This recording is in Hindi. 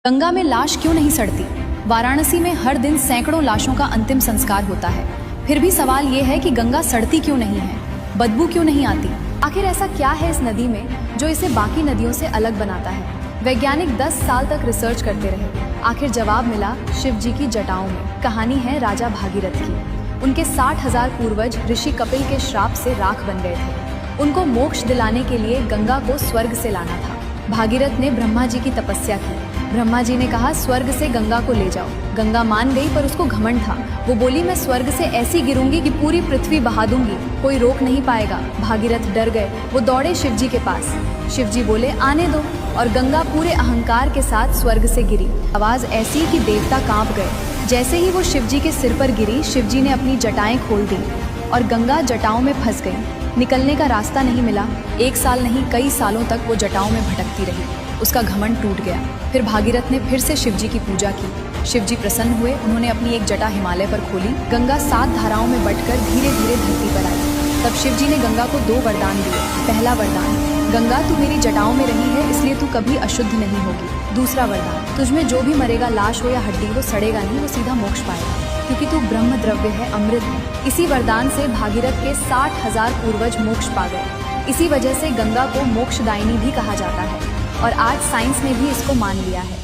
गंगा में लाश क्यों नहीं सड़ती? वाराणसी में हर दिन सैकड़ों लाशों का अंतिम संस्कार होता है, फिर भी सवाल ये है कि गंगा सड़ती क्यों नहीं है, बदबू क्यों नहीं आती? आखिर ऐसा क्या है इस नदी में जो इसे बाकी नदियों से अलग बनाता है? वैज्ञानिक 10 साल तक रिसर्च करते रहे, आखिर जवाब मिला शिव जी की जटाओं में। कहानी है राजा भागीरथ की। उनके 60,000 पूर्वज ऋषि कपिल के श्राप से राख बन गए थे। उनको मोक्ष दिलाने के लिए गंगा को स्वर्ग से लाना था। भागीरथ ने ब्रह्मा जी की तपस्या की। ब्रह्मा जी ने कहा स्वर्ग से गंगा को ले जाओ। गंगा मान गई, पर उसको घमंड था। वो बोली मैं स्वर्ग से ऐसी गिरूंगी कि पूरी पृथ्वी बहा दूंगी, कोई रोक नहीं पाएगा। भागीरथ डर गए, वो दौड़े शिव जी के पास। शिव जी बोले आने दो, और गंगा पूरे अहंकार के साथ स्वर्ग से गिरी। आवाज ऐसी कि देवता कांप गए। जैसे ही वो शिव जी के सिर पर गिरी, शिव जी ने अपनी जटाएं खोल दी और गंगा जटाओं में फंस गई। निकलने का रास्ता नहीं मिला। 1 साल नहीं, कई सालों तक वो जटाओं में भटकती रही। उसका घमंड टूट गया। फिर भागीरथ ने फिर से शिव जी की पूजा की। शिव जी प्रसन्न हुए। उन्होंने अपनी एक जटा हिमालय पर खोली। गंगा 7 धाराओं में बंटकर धीरे धीरे धरती पर आई। तब शिव जी ने गंगा को 2 वरदान दिए। पहला वरदान, गंगा तू मेरी जटाओं में रही है, इसलिए तू कभी अशुद्ध नहीं होगी। दूसरा वरदान, तुझमें जो भी मरेगा, लाश हो या हड्डी, वो सड़ेगा नहीं, वो सीधा मोक्ष पाएगा, क्योंकि तू ब्रह्म द्रव्य है, अमृत है। इसी वरदान से भागीरथ के 60,000 पूर्वज मोक्ष पा गए। इसी वजह से गंगा को मोक्षदायिनी भी कहा जाता है, और आज साइंस ने भी इसको मान लिया है।